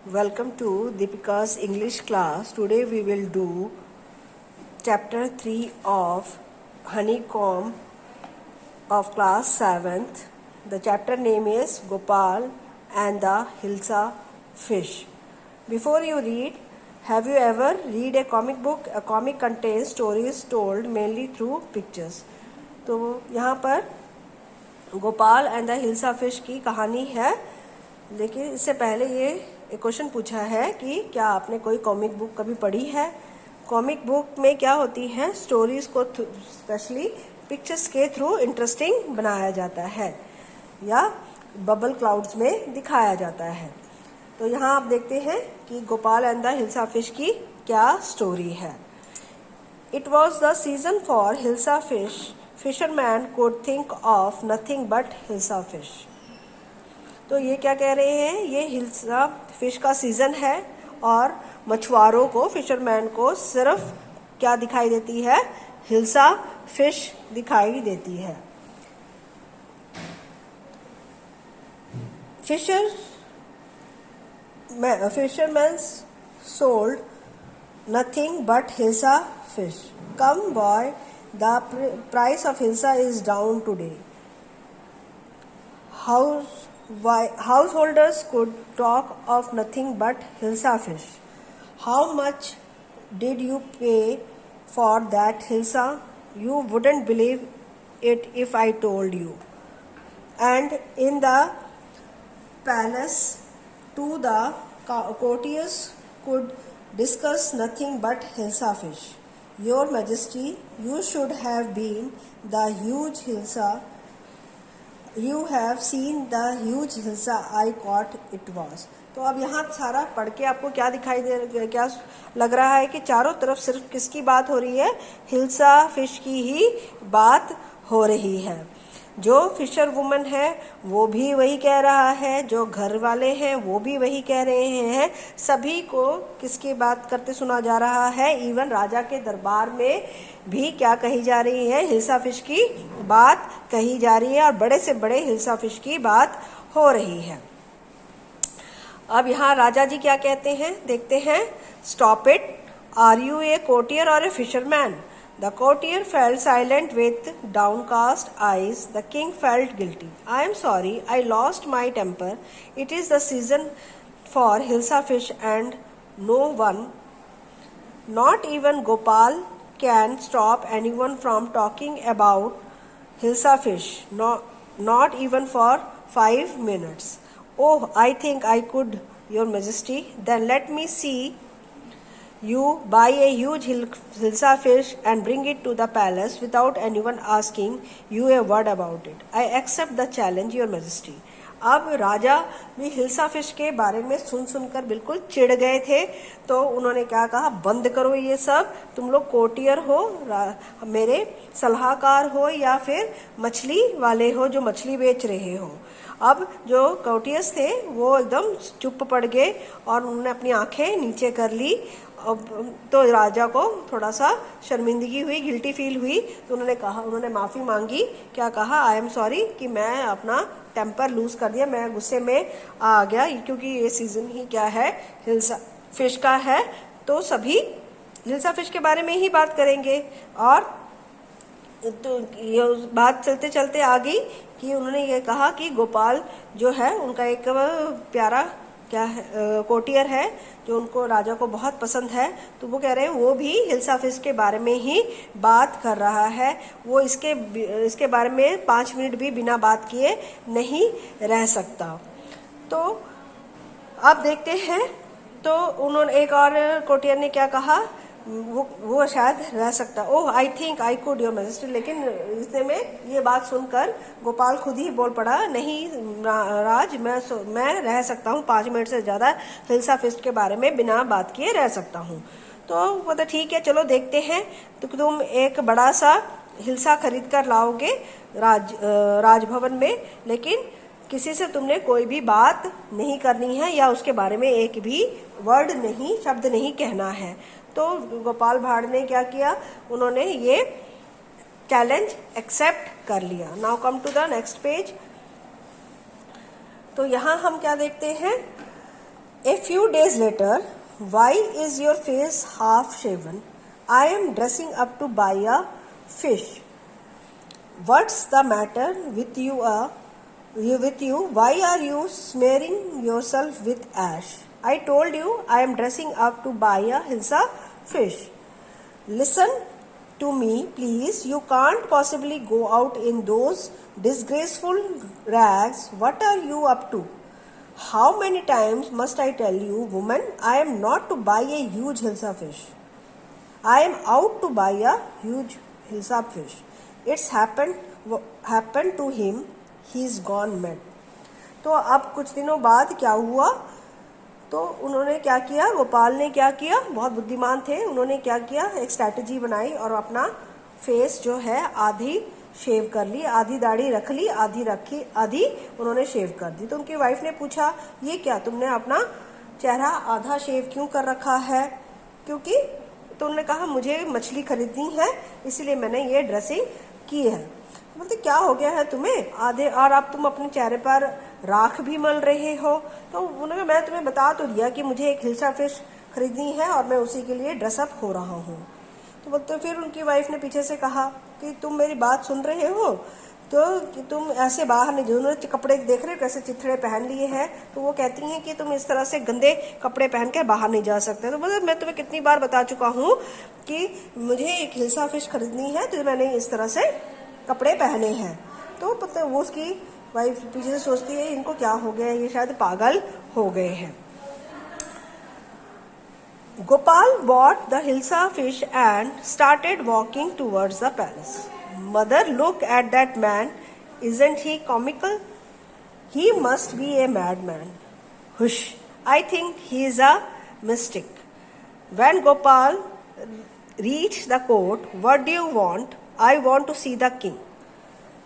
Welcome to Deepika's English class. Today we will do chapter 3 of Honeycomb of class 7th. The chapter name is Gopal and the Hilsa fish. Before you read, have you ever read a comic book? A comic contains stories told mainly through pictures. तो यहाँ पर Gopal and the hilsa fish की कहानी है, लेकिन इससे पहले ये एक क्वेश्चन पूछा है कि क्या आपने कोई कॉमिक बुक कभी पढ़ी है। कॉमिक बुक में क्या होती है, स्टोरीज को स्पेशली पिक्चर्स के थ्रू इंटरेस्टिंग बनाया जाता है या बबल क्लाउड्स में दिखाया जाता है। तो यहाँ आप देखते हैं कि Gopal and the hilsa fish की क्या स्टोरी है। It was the season for hilsa fish. Fisherman could think of nothing but hilsa fish. तो ये क्या कह रहे हैं, ये हिल्सा फिश का सीजन है और मछुआरों को, फिशरमैन को सिर्फ क्या दिखाई देती है, हिल्सा फिश दिखाई देती है। Fisherman sold nothing but hilsa fish. Come boy, the price of hilsa is down today. Householders could talk of nothing but hilsa fish. How much did you pay for that hilsa? You wouldn't believe it if I told you. And in the palace too, the courtiers could discuss nothing but hilsa fish. Your Majesty, you should have been the huge hilsa. You have seen the huge hilsa I caught it was. तो अब यहाँ सारा पढ़ के आपको क्या दिखाई दे, क्या लग रहा है कि चारों तरफ सिर्फ किसकी बात हो रही है, हिल्सा फिश की ही बात हो रही है। जो फिशर वुमन है वो भी वही कह रहा है, जो घर वाले हैं वो भी वही कह रहे हैं, सभी को किसकी बात करते सुना जा रहा है। इवन राजा के दरबार में भी क्या कही जा रही है, हिल्सा फिश की बात कही जा रही है और बड़े से बड़े हिल्सा फिश की बात हो रही है। अब यहाँ राजा जी क्या कहते हैं, देखते हैं। Stop it, are you a courtier or a fisherman? The courtier fell silent with downcast eyes. The king felt guilty. I am sorry, I lost my temper. It is the season for hilsa fish and no one, not even Gopal, can stop anyone from talking about hilsa fish. Not even for 5 minutes. Oh, I think I could, Your Majesty. Then let me see you buy a huge hilsa fish and bring it to the palace without anyone asking you a word about it. I accept the challenge, Your Majesty. अब राजा भी hilsa fish के बारे में सुनकर बिल्कुल चिढ़ गए थे, तो उन्होंने क्या कहा, बंद करो ये सब, तुम लोग कोर्टियर हो, मेरे सलाहकार हो या फिर मछली वाले हो जो मछली बेच रहे हो। अब जो कोर्टियर्स थे वो एकदम चुप पड़ गए और उन्होंने अपनी आंखें नीचे कर ली। अब तो राजा को थोड़ा सा शर्मिंदगी हुई, गिल्टी फील हुई, तो उन्होंने माफ़ी मांगी। क्या कहा, आई एम सॉरी कि मैं अपना टेम्पर लूज कर दिया, मैं गुस्से में आ गया, क्योंकि ये सीजन ही क्या है, हिल्सा फिश का है, तो सभी हिल्सा फिश के बारे में ही बात करेंगे। और तो ये बात चलते चलते आ गई कि उन्होंने ये कहा कि गोपाल जो है उनका एक प्यारा क्या है, कोर्टियर है जो उनको राजा को बहुत पसंद है, तो वो कह रहे हैं वो भी हिल्सा फिश के बारे में ही बात कर रहा है, वो इसके बारे में 5 मिनट भी बिना बात किए नहीं रह सकता। तो अब देखते हैं, तो उन्होंने एक और कोर्टियर ने क्या कहा, वो शायद रह सकता। Oh, I think I could, your majesty. लेकिन इतने में ये बात सुनकर गोपाल खुद ही बोल पड़ा, नहीं राज, मैं रह सकता हूँ 5 मिनट से ज़्यादा हिल्सा फिश के बारे में बिना बात किए रह सकता हूँ। तो मतलब ठीक है, चलो देखते हैं, तो तुम एक बड़ा सा हिल्सा खरीद कर लाओगे राजभवन में, लेकिन किसी से तुमने कोई भी बात नहीं करनी है या उसके बारे में एक भी वर्ड नहीं, शब्द नहीं कहना है। तो गोपाल भाड़ ने क्या किया, उन्होंने ये चैलेंज एक्सेप्ट कर लिया। Now come to the next page. तो यहाँ हम क्या देखते हैं, A few days later, why is your face half shaven? I am dressing up to buy a fish. What's the matter with you? Why are you smearing yourself with ash? I told you I am dressing up to buy a hilsa fish. Listen to me, please. You can't possibly go out in those disgraceful rags. What are you up to? How many times must I tell you, woman, I am not to buy a huge hilsa fish. I am out to buy a huge hilsa fish. It's happened to him. He's gone mad. तो अब कुछ दिनों बाद क्या हुआ? तो उन्होंने क्या किया, गोपाल ने क्या किया, बहुत बुद्धिमान थे, उन्होंने क्या किया, एक स्ट्रैटेजी बनाई और अपना फेस जो है आधी शेव कर ली, आधी दाढ़ी रख ली, आधी उन्होंने शेव कर दी। तो उनकी वाइफ ने पूछा, ये क्या तुमने अपना चेहरा आधा शेव क्यों कर रखा है? क्योंकि तो उन्होंने कहा मुझे मछली खरीदनी है इसलिए मैंने ये ड्रेसिंग की है। मतलब क्या हो गया है तुम्हें आधे, और अब तुम अपने चेहरे पर राख भी मल रहे हो। तो उन्होंने कहा मैं तुम्हें बता तो दिया कि मुझे एक हिल्सा फिश खरीदनी है और मैं उसी के लिए ड्रेसअप हो रहा हूँ। तो फिर उनकी वाइफ ने पीछे से कहा कि तुम मेरी बात सुन रहे हो, तो कि तुम ऐसे बाहर नहीं, उन्होंने कपड़े देख रहे हो कैसे चिथड़े पहन लिए हैं, तो वो कहती हैं कि तुम इस तरह से गंदे कपड़े पहन के बाहर नहीं जा सकते। तो मतलब मैं तुम्हें कितनी बार बता चुका हूँ कि मुझे एक हिल्सा फिश खरीदनी है तो मैंने इस तरह से कपड़े पहने हैं। तो पता वो उसकी वाइफ पीछे से सोचती है इनको क्या हो गया, ये शायद पागल हो गए हैं। Gopal bought the hilsa fish and started walking towards the palace. Mother, look at that man. Isn't he comical? He must be a madman. Hush, I think he is a mystic. When Gopal reached the court, what do you want? I want to see the king.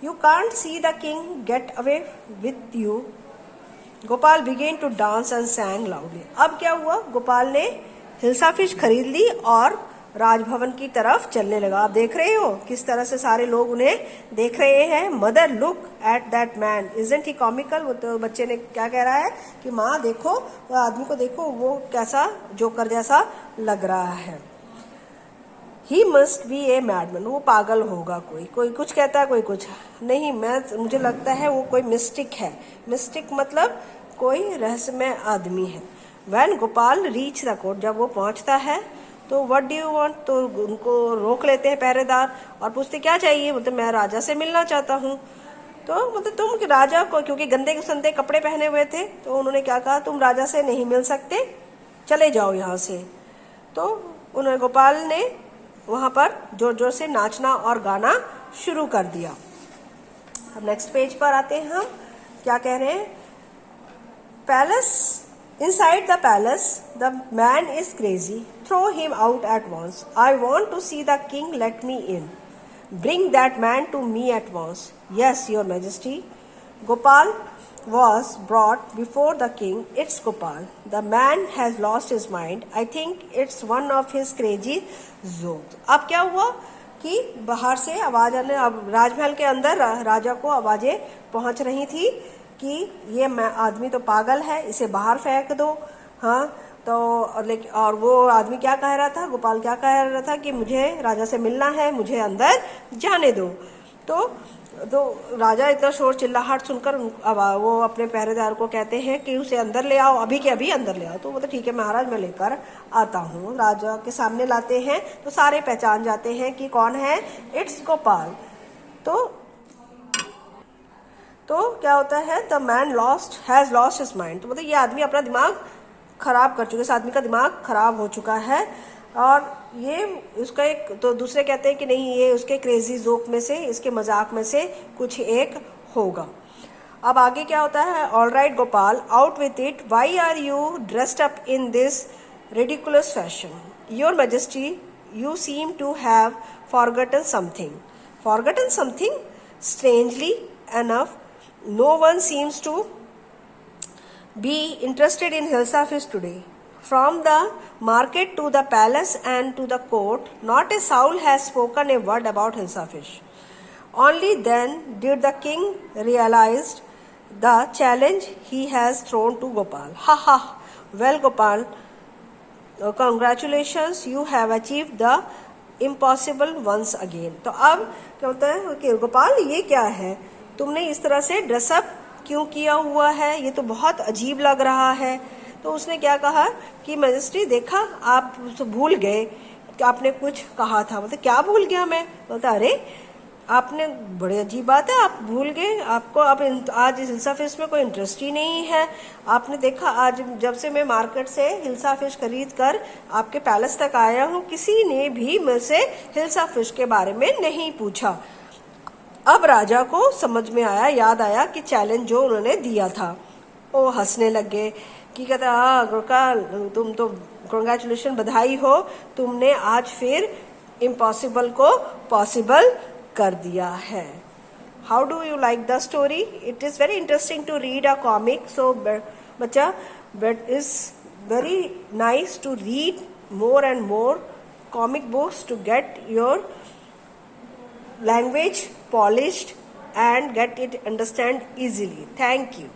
You can't see the king, get away with you. Gopal began to dance and sang loudly. अब क्या हुआ, गोपाल ने hilsa fish खरीद ली और राजभवन की तरफ चलने लगा। आप देख रहे हो किस तरह से सारे लोग उन्हें देख रहे हैं। Mother, look at that man, isn't he comical. वो तो बच्चे ने क्या कह रहा है कि माँ देखो, वो आदमी को देखो, वो कैसा जोकर जैसा लग रहा है। He must be a madman, वो पागल होगा, कोई कुछ कहता है, कोई कुछ नहीं। मुझे लगता है वो कोई मिस्टिक है। मिस्टिक मतलब कोई रहस्यमय आदमी है। When Gopal reach the court, जब वो पहुंचता है तो व्हाट डू यू वांट, तो उनको रोक लेते हैं पहरेदार और पूछते क्या चाहिए। मतलब मैं राजा से मिलना चाहता हूँ। तो मतलब तुम राजा को, क्योंकि गंदे संदे कपड़े पहने हुए थे, तो उन्होंने क्या कहा, तुम राजा से नहीं मिल सकते, चले जाओ यहाँ से। तो उन्होंने गोपाल ने वहां पर जोर जोर से नाचना और गाना शुरू कर दिया। अब नेक्स्ट पेज पर आते हैं हम, क्या कह रहे हैं। Palace, inside the palace, the man is crazy. Throw him out at once. I want to see the king. Let me in. Bring that man to me at once. Yes, your majesty. Gopal was brought before the king. It's Gopal. The man has lost his mind. I think it's one of his crazy zones. अब क्या हुआ कि बाहर से आवाज आने, अब राजमहल के अंदर राजा को आवाजें पहुंच रही थी कि ये आदमी तो पागल है, इसे बाहर फेंक दो। हाँ, तो और वो आदमी क्या कह रहा था, गोपाल क्या कह रहा था कि मुझे राजा से मिलना है, मुझे अंदर जाने दो। तो राजा इतना शोर चिल्लाहट सुनकर वो अपने पहरेदार को कहते हैं कि उसे अंदर ले आओ, अभी के अभी अंदर ले आओ। तो मतलब ठीक है महाराज, मैं लेकर आता हूँ। राजा के सामने लाते हैं तो सारे पहचान जाते हैं कि कौन है, इट्स गोपाल। तो क्या होता है, the man has lost his mind. तो मतलब ये आदमी अपना दिमाग खराब कर चुका है, इस आदमी का दिमाग खराब हो चुका है। और ये उसका एक, तो दूसरे कहते हैं कि नहीं, ये उसके क्रेजी जोक में से, इसके मजाक में से कुछ एक होगा। अब आगे क्या होता है, all right Gopal, out with it, why are you dressed up in this ridiculous fashion? Your majesty, you seem to have forgotten something. Forgotten something? Strangely enough, no one seems to be interested in hilsa fish today. From the market to the palace and to the court, not a soul has spoken a word about hilsa fish. Only then did the king realize the challenge he has thrown to Gopal. Ha ha! Well Gopal, congratulations, you have achieve the impossible once again. तो अब क्या होता है कि गोपाल ये क्या है, तुमने इस तरह से ड्रेसअप क्यों किया हुआ है, ये तो बहुत अजीब लग रहा है। तो उसने क्या कहा कि मैजेस्टी देखा आप भूल गए कि आपने कुछ कहा था। मतलब क्या भूल गया मैं? बोलता अरे आपने, बड़ी अजीब बात है, आप भूल गए, आपको आप आज इस हिल्सा फिश में कोई इंटरेस्ट ही नहीं है। आपने देखा आज जब से मैं मार्केट से हिल्सा फिश खरीद कर आपके पैलेस तक आया हूँ, किसी ने भी मुझसे हिल्सा फिश के बारे में नहीं पूछा। अब राजा को समझ में आया, याद आया कि चैलेंज जो उन्होंने दिया था। वो हंसने लगे कि कहता गोपाल तुम तो कॉन्ग्रेचुलेशन, बधाई हो, तुमने आज फिर इम्पॉसिबल को पॉसिबल कर दिया है। How do you like the story? It is very interesting to read a comic. So बच्चा, but is very nice to read more and more comic books to get your language polished and get it understand easily. Thank you.